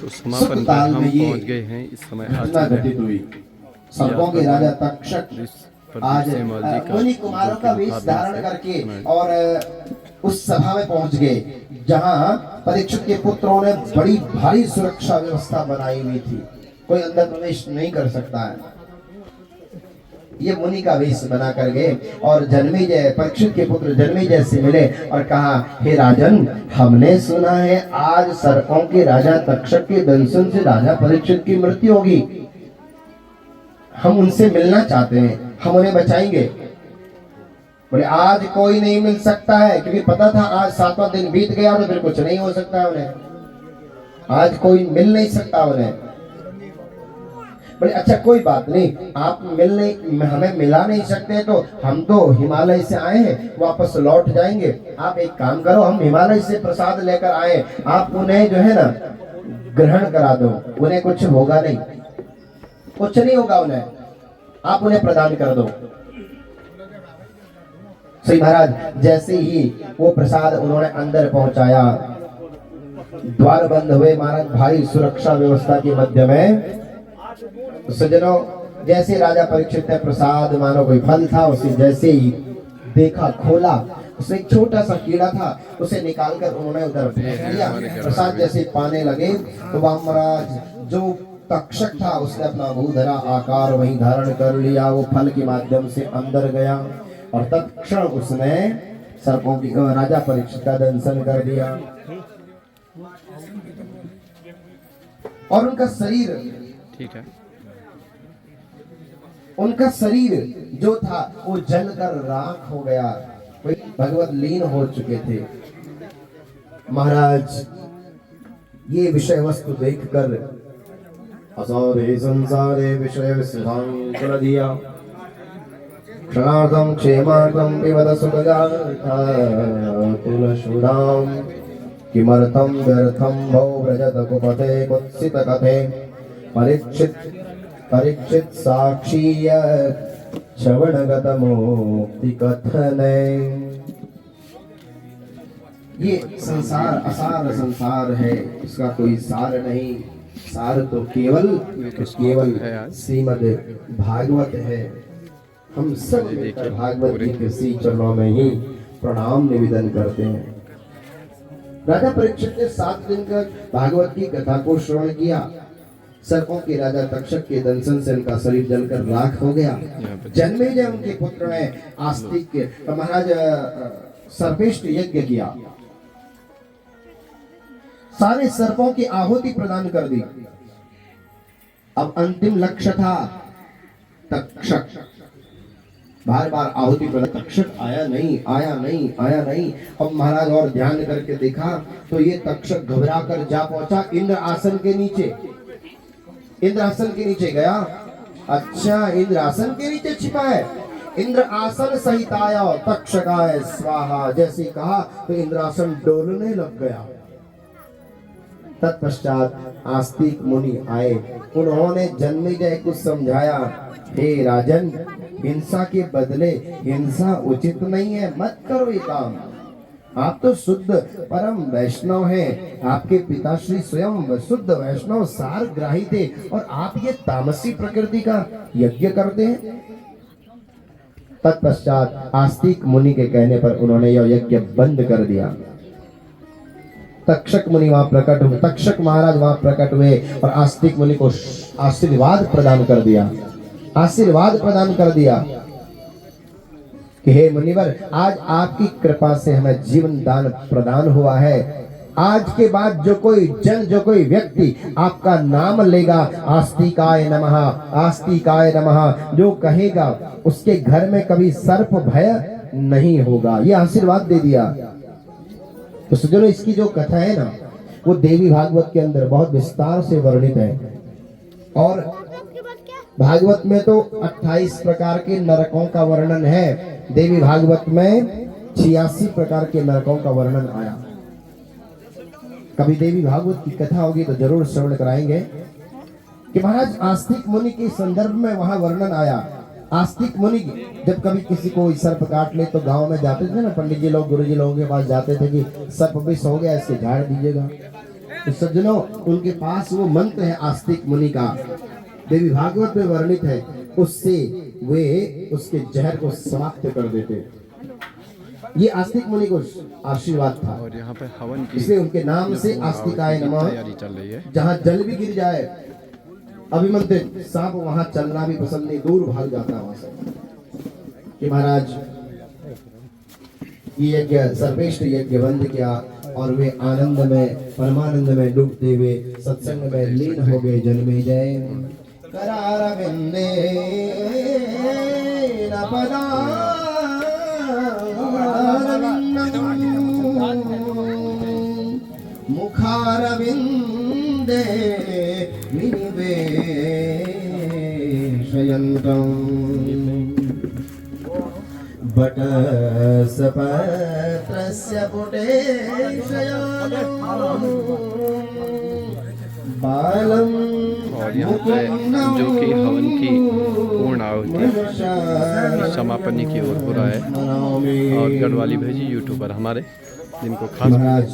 तो समापन पर हम पहुंच गए हैं इस समय घटित हुई। सर्पों के राजा तक्षक आज मुनि कुमारों का वेश धारण करके और उस सभा में पहुंच गए जहां परीक्षित के पुत्रों ने बड़ी भारी सुरक्षा व्यवस्था बनाई हुई थी, कोई अंदर प्रवेश नहीं कर सकता है। ये मुनि का वेश बना कर गए और जन्मेजय, परीक्षित के पुत्र जन्मेजय से मिले और कहा, हे राजन, हमने सुना है आज सर्पों के राजा तक्षक के दंशन से राजा परीक्षित की मृत्यु होगी। हम उनसे मिलना चाहते हैं, हम उन्हें बचाएंगे। बोले आज कोई नहीं मिल सकता है, क्योंकि पता था आज 7वां दिन बीत गया तो फिर कुछ नहीं हो सकता है उन्हें। आज कोई मिल नहीं सकता उन्हें। बोले अच्छा कोई बात नहीं, आप हमें मिला नहीं सकते तो हम तो हिमालय से आए हैं, वापस लौट जाएंगे। आप एक काम करो, हम हिमालय से प्रसाद लेकर आए, आप उन्हें जो है ना ग्रहण करा दो, उन्हें कुछ होगा नहीं, कुछ नहीं होगा उन्हें, आप उन्हें प्रदान कर दो। श्री महाराज जैसे ही वो प्रसाद उन्होंने अंदर पहुंचाया, द्वार बंद हुए महाराज, भारी सुरक्षा व्यवस्था के मध्य में। सज्जनों, जैसे राजा परीक्षित ने प्रसाद मानो कोई फल था, उसे जैसे ही देखा, खोला, उसमें एक छोटा सा कीड़ा था, उसे निकालकर उन्होंने उधर फेंक दिया। प्रसाद जैसे पाने लगे तो वह महाराज जो तक्षक था उसने अपना भूधरा आकार वहीं धारण कर लिया, वो फल के माध्यम से अंदर गया और तत्क्षण उसने सर्पों की राजा परीक्षित का दंशन कर दिया और उनका शरीर, ठीक है, उनका शरीर जो था वो जलकर राख हो गया, भगवत लीन हो चुके थे। महाराज ये विषय वस्तु देखकर असौरे संसारे विषय विश्रांत दिया, क्षणार्धं क्षेमार्धं पिबत सुखगाथा तुलशूलां, किमर्थं व्यर्थं भो व्रजत कुपते कुत्सित कथे, परीक्षित साक्षीय श्रवणगत मुक्ति कथने। ये संसार असार संसार है, इसका कोई सार नहीं, सार तो केवल श्रीमद् भागवत है। हम सब भागवत जी के श्री चरणों में ही प्रणाम निवेदन करते हैं। राजा परीक्षित ने 7 दिन का भागवत की कथा को श्रवण किया। सर्पों के राजा तक्षक के दंशन से उनका शरीर जलकर राख हो गया। जन्मेजय उनके पुत्र ने आस्तिक महाराज सर्पेष्ट यज्ञ किया, सारे सर्पों की आहुति प्रदान कर दी। अब अंतिम लक्ष्य था तक्षक, बार बार आहुति प्रदान, तक्षक आया नहीं, आया नहीं, आया नहीं। अब महाराज और ध्यान करके देखा तो ये तक्षक घबरा कर जा पहुंचा इंद्र आसन के नीचे, इंद्रासन के नीचे गया। अच्छा, इंद्रासन के नीचे छिपा है। इंद्र आसन सहित आया, तक्षकाय स्वाहा जैसे कहा तो इंद्रासन डोलने लग गया। तत्पश्चात आस्तिक मुनि आए, उन्होंने जन्मेजय को समझाया, हे राजन, हिंसा के बदले हिंसा उचित नहीं है, मत करो ये काम। आप तो शुद्ध परम वैष्णव हैं, आपके पिताश्री स्वयं शुद्ध वैष्णव सार ग्राही थे और आप ये तामसी प्रकृति का यज्ञ करते हैं। तत्पश्चात आस्तिक मुनि के कहने पर उन्होंने यह यज्ञ बंद कर दिया। तक्षक मुनि वहां प्रकट हुए, तक्षक महाराज वहां प्रकट हुए और आस्तिक मुनि को आशीर्वाद प्रदान कर दिया, आशीर्वाद प्रदान कर दिया कि हे मुनिवर, आज आपकी कृपा से हमें जीवन दान प्रदान हुआ है। आज के बाद जो कोई जन, जो कोई व्यक्ति आपका नाम लेगा, आस्तिकाय नमः, आस्तिकाय नमः जो कहेगा, उसके घर में कभी सर्प भय नहीं होगा। ये आशीर्वाद दे दिया। तो सज्जनों, इसकी जो कथा है ना, वो देवी भागवत के अंदर बहुत विस्तार से वर्णित है और भागवत में तो 28 प्रकार के नरकों का वर्णन है। देवी भागवत में 86 प्रकार के नरकों का वर्णन आया। कभी देवी भागवत की कथा होगी तो जरूर श्रवण कराएंगे कि महाराज आस्तिक मुनि के संदर्भ में वहां वर्णन आया। आस्तिक मुनि जब कभी किसी को सर्प काट ले तो गांव में जाते थे ना, पंडित जी लोग, गुरु जी लोगों के पास जाते थे कि सर्प विष हो गया, इसके झाड़ दीजिएगा। तो सज्जनों, उनके पास वो मंत्र है आस्तिक मुनि का, देवी भागवत में वर्णित है, उससे वे उसके जहर को समाप्त कर देते। ये आस्तिक मुनि को आशीर्वाद था, और यहाँ पे हवन की इसलिए उनके नाम से आस्तिकाय नमः। तैयारी चल रही है। जहाँ जल भी गिर जाए, अभिमंत्रित सांप वहां चलना भी पसंद नहीं, दूर भाग जाता है वहां से। कि महाराज ये यज्ञ सर्वेष्ठ यज्ञ बंद किया और वे आनंद में, परमानंद में डूबते हुए सत्संग में लीन हो गए। जन्मे जय करारविंदे न मुखारविंदे विनिवेशयन्तम् बटसपत्रस्य पुटे शयानम् बालम्। और यहाँ पे जो कि हवन की पूर्ण आहुति समापन की ओर हो रहा है। और गढ़वाली भेजी यूट्यूबर हमारे, जिनको खास महाराज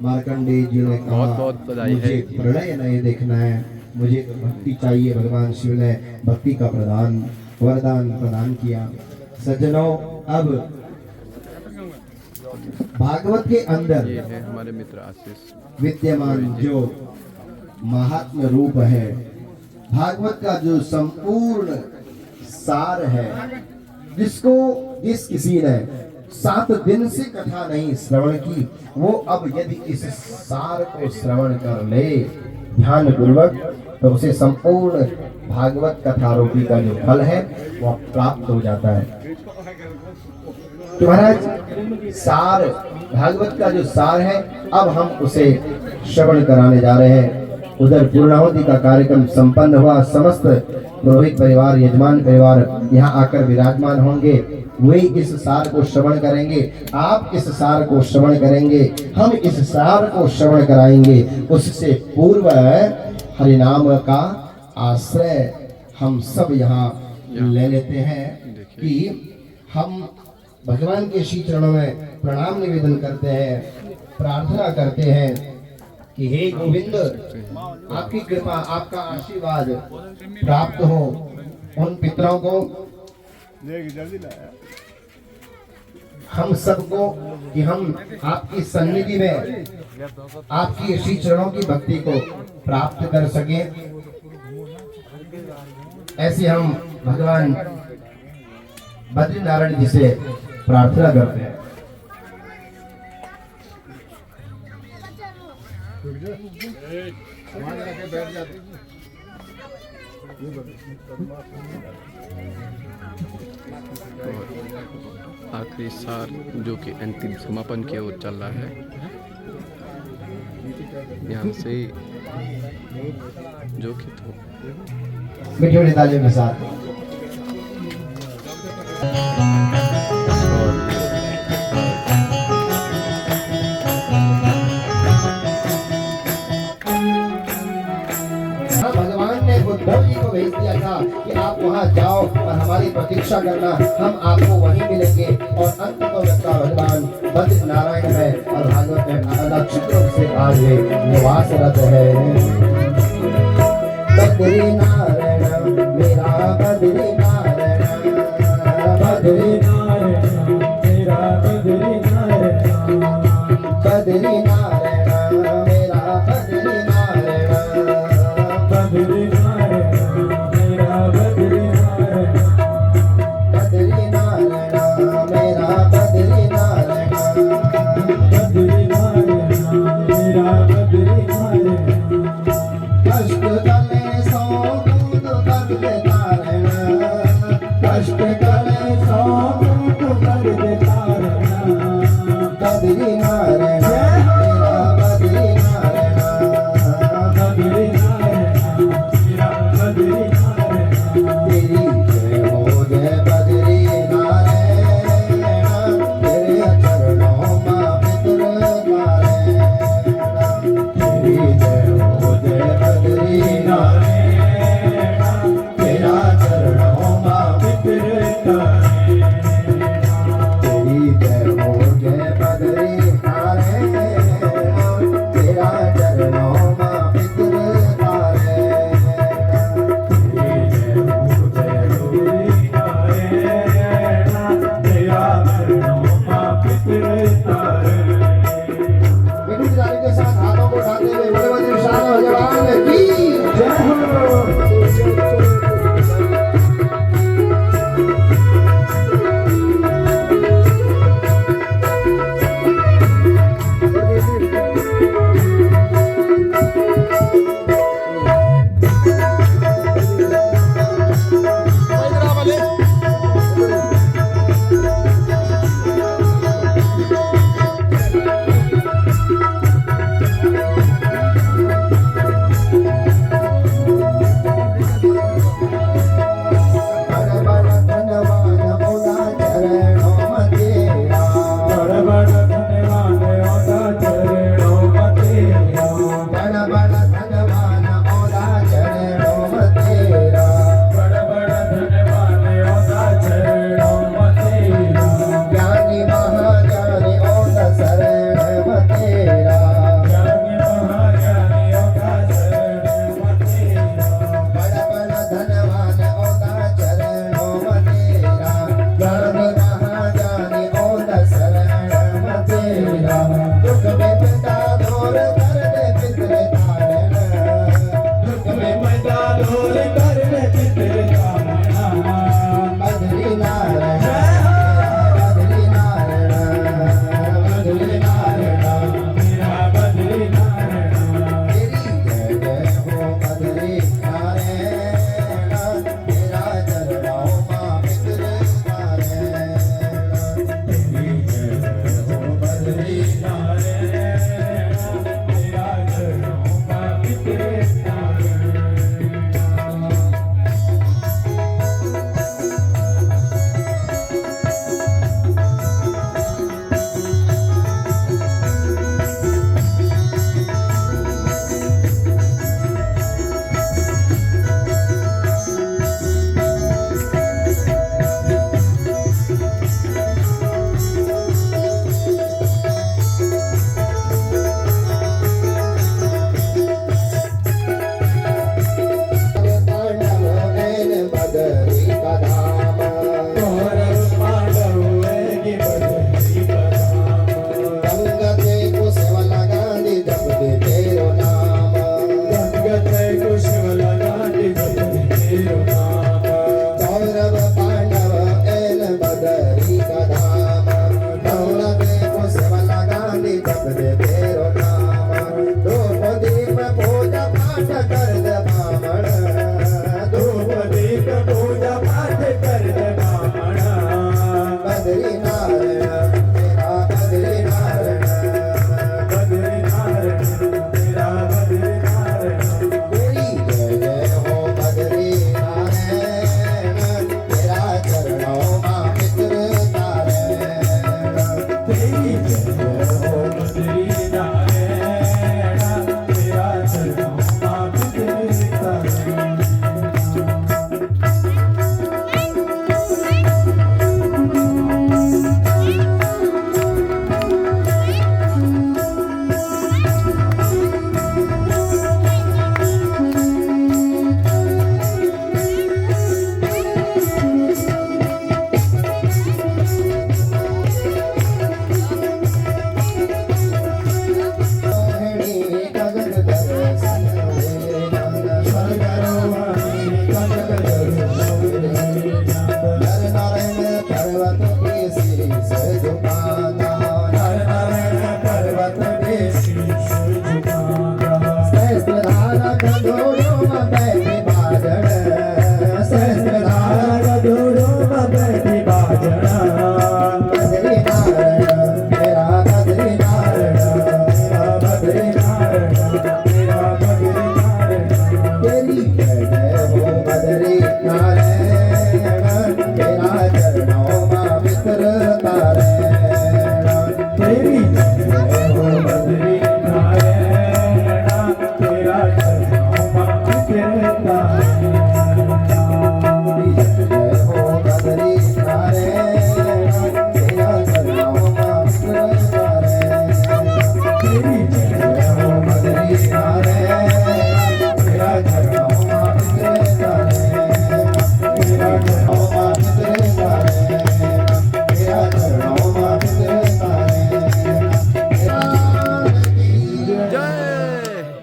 मार्कंडेय जी ने कहा, बहुत बहुत बधाई है। मुझे प्रणय नहीं देखना है, मुझे तो भक्ति चाहिए। भगवान शिव ने भक्ति का वरदान प्रदान किया। सज्जनों, अब भागवत के अंदर ये है हमारे मित्र आशीष विद्यमान जो महात्म्य रूप है, भागवत का जो संपूर्ण सार है, जिस किसी ने 7 दिन से कथा नहीं श्रवण की, वो अब यदि इस सार को श्रवण कर ले ध्यान पूर्वक, तो उसे संपूर्ण भागवत कथा रूपी का जो फल है वो प्राप्त हो जाता है। तो महाराज सार, भागवत का जो सार है, अब हम उसे श्रवण कराने जा रहे हैं। उधर पूर्णाहुति का कार्यक्रम संपन्न हुआ। समस्त पुरोहित परिवार, यजमान परिवार यहाँ आकर विराजमान होंगे। वे इस सार को श्रवण करेंगे, आप इस सार को श्रवण करेंगे, हम इस सार को श्रवण कराएंगे। उससे पूर्व हरिनाम का आश्रय हम सब यहाँ ले लेते हैं कि हम भगवान के श्री चरणों में प्रणाम निवेदन करते हैं, प्रार्थना करते हैं कि हे गोविंद, आपकी कृपा, आपका आशीर्वाद प्राप्त हो उन पितरों को, हम सबको, कि हम आपकी सन्निधि में आपकी श्री चरणों की भक्ति को प्राप्त कर सके। ऐसे हम भगवान बद्रीनारायण जी से प्रार्थना करते हैं। आखिरी सार जो कि अंतिम समापन की ओर चल रहा है, यहाँ से जो कि मीठी मीठी तालियों के साथ भगवान ने उद्धव जी को भेज दिया था कि आप वहां जाओ और हमारी प्रतीक्षा करना, हम आपको वहीं मिलेंगे। और अंत तो लगता भगवान बद्रीनारायण में और भागवत में अलक्षित रूप से आज निवासरत है। बद्रीनारायण मेरा बद्रीनारायण, बद्रीनारायण मेरा बद्रीनारायण, बद्रीनारायण मेरा बद्रीनारायण, बद्रीनारायण मेरा बद्रीनारायण, बद्रीनारायण मेरा बद्रीनारायण, बद्रीनारायण मेरा बद्रीनारायण। कष्ट गले सो दूध कर देता रहना, कष्ट गले सो दूध कर देता रहना, बद्रीनारायण मेरा बद्रीनारायण, बद्रीनारायण मेरा बद्रीनारायण। तेरी जय हो जय बद्रीनारायण, तेरे चरणों में पितृनारायण। तेरी जय हो जय बद्रीनारायण, तेरा चरणों में पितृनारायण। तेरी जय हो जय बद्रीनारायण, तेरा चरणों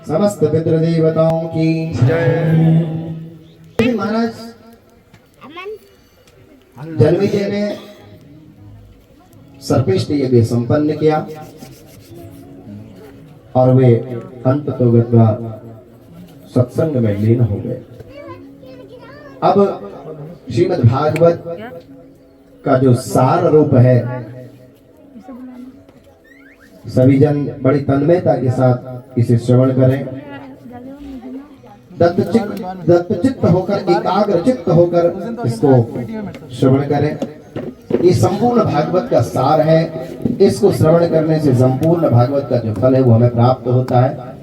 समस्त पितृदेवताओं की जय। महाराज जन्मेजय ने सर्पिष्ट यज्ञ संपन्न किया और वे अंत तो गत्वा सत्संग में लीन हो गए। अब श्रीमद् भागवत का जो सार रूप है, सभी जन बड़ी तन्मयता के साथ इसे श्रवण करें, दत्तचित्त होकर, एकाग्र चित्त होकर इसको श्रवण करें। ये संपूर्ण भागवत का सार है। इसको श्रवण करने से संपूर्ण भागवत का जो फल है वो हमें प्राप्त होता है।